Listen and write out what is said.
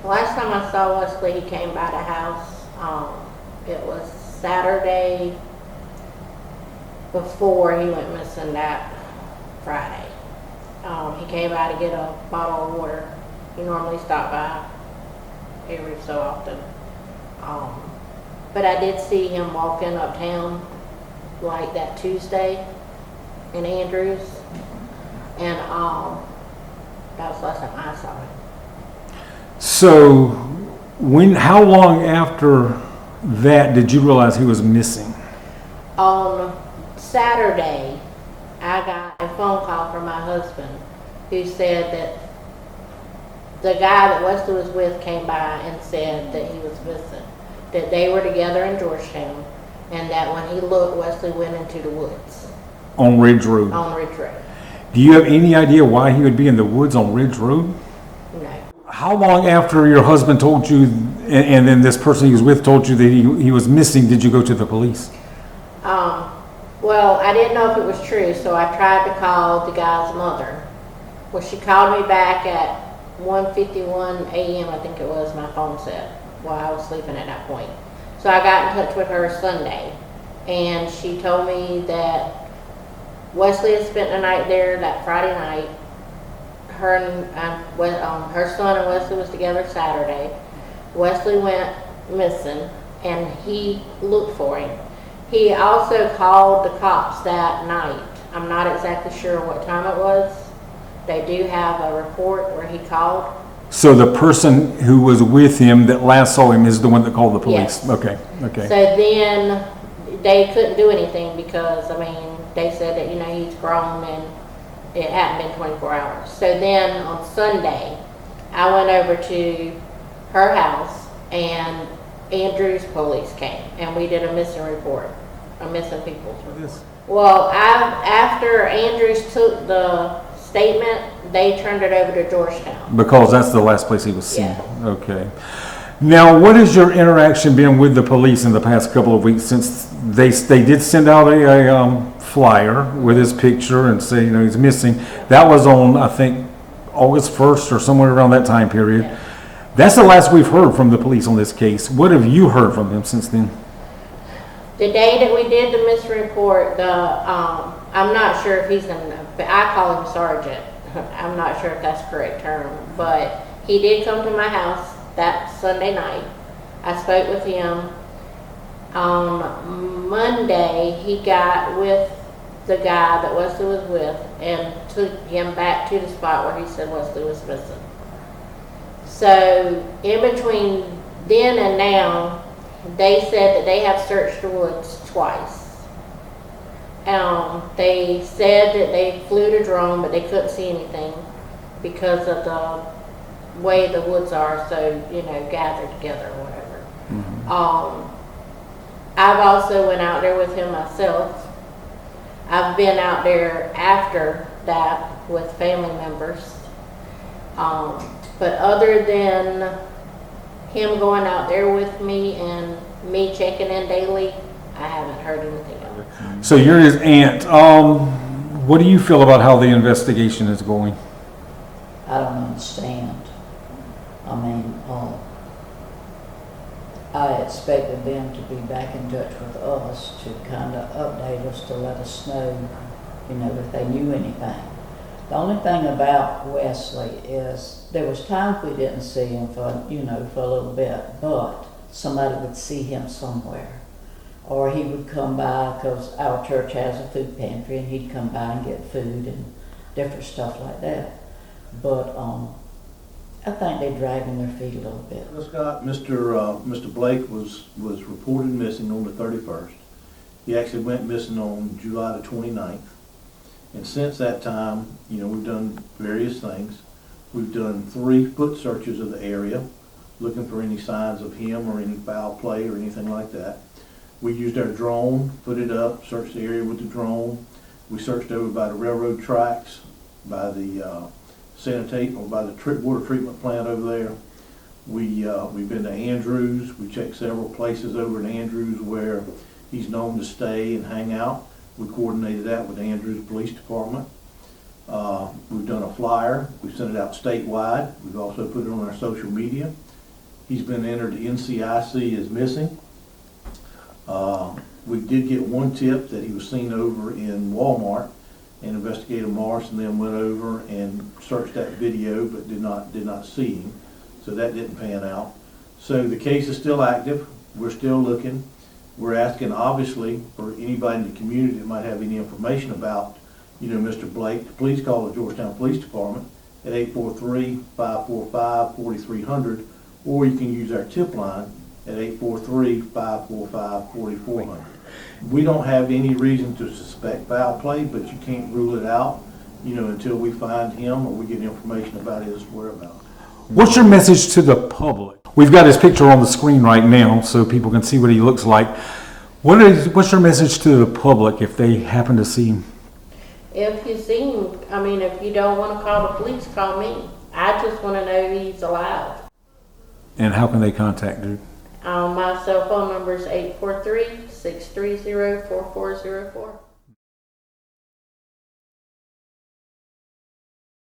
Last time I saw Wesley, he came by the house. It was Saturday before he went missing that Friday. He came by to get a bottle of water. He normally stopped by every so often. But I did see him walking uptown like that Tuesday in Andrews. And that was the last time I saw him. So, how long after that did you realize he was missing? On Saturday, I got a phone call from my husband who said that the guy that Wesley was with came by and said that he was missing, that they were together in Georgetown, and that when he looked, Wesley went into the woods. On Ridge Road? On Ridge Road. Do you have any idea why he would be in the woods on Ridge Road? No. How long after your husband told you, and then this person he was with told you that he was missing, did you go to the police? Well, I didn't know if it was true, so I tried to call the guy's mother. Well, she called me back at 1:51 a.m., I think it was, my phone said, while I was sleeping at that point. So I got in touch with her Sunday, and she told me that Wesley had spent the night there that Friday night. Her son and Wesley was together Saturday. Wesley went missing, and he looked for him. He also called the cops that night. I'm not exactly sure what time it was. They do have a report where he called. So the person who was with him that last saw him is the one that called the police? Yes. Okay. So then they couldn't do anything because, they said that, he's grown and it hadn't been 24 hours. So then on Sunday, I went over to her house and Andrews police came and we did a missing report, a missing people's report. Well, after Andrews took the statement, they turned it over to Georgetown. Because that's the last place he was seen. Yeah. Okay. Now, what has your interaction been with the police in the past couple of weeks since they did send out a flyer with his picture and say, he's missing? That was on, I think, August 1st or somewhere around that time period. Yeah. That's the last we've heard from the police on this case. What have you heard from them since then? The day that we did the missing report, I'm not sure if he's I call him Sergeant. I'm not sure if that's the correct term, but he did come to my house that Sunday night. I spoke with him. On Monday, he got with the guy that Wesley was with and took him back to the spot where he said Wesley was missing. So in between then and now, they said that they have searched the woods twice. They said that they flew the drone, but they couldn't see anything because of the way the woods are, so, gathered together or whatever. Mm-hmm. I've also went out there with him myself. I've been out there after that with family members. But other than him going out there with me and me checking in daily, I haven't heard anything else. So you're his aunt. What do you feel about how the investigation is going? I don't understand. I expected them to be back in touch with us to kind of update us, to let us know, if they knew anything. The only thing about Wesley is there was times we didn't see him for a little bit, but somebody would see him somewhere. Or he would come by, because our church has a food pantry, and he'd come by and get food and different stuff like that. But I think they're dragging their feet a little bit. Well, Scott, Mr. Blake was reported missing on the 31st. He actually went missing on July the 29th. And since that time, we've done various things. We've done 3 foot searches of the area, looking for any signs of him or any foul play or anything like that. We used our drone, put it up, searched the area with the drone. We searched over by the railroad tracks, by the by the water treatment plant over there. We've been to Andrews. We checked several places over in Andrews where he's known to stay and hang out. We coordinated that with the Andrews Police Department. We've done a flyer. We've sent it out statewide. We've also put it on our social media. He's been entered to NCIC as missing. We did get one tip that he was seen over in Walmart, and Investigator Morrison then went over and searched that video, but did not see him. So that didn't pan out. So the case is still active. We're still looking. We're asking, obviously, for anybody in the community that might have any information about, Mr. Blake, to please call the Georgetown Police Department at 843-545-4300, or you can use our tip line at 843-545-4400. We don't have any reason to suspect foul play, but you can't rule it out, until we find him or we get information about his whereabouts. What's your message to the public? We've got his picture on the screen right now so people can see what he looks like. What's your message to the public if they happen to see him? If you see him, if you don't want to call the police, call me. I just want to know he's alive. And how can they contact you? My cell phone number is 843-630-4404.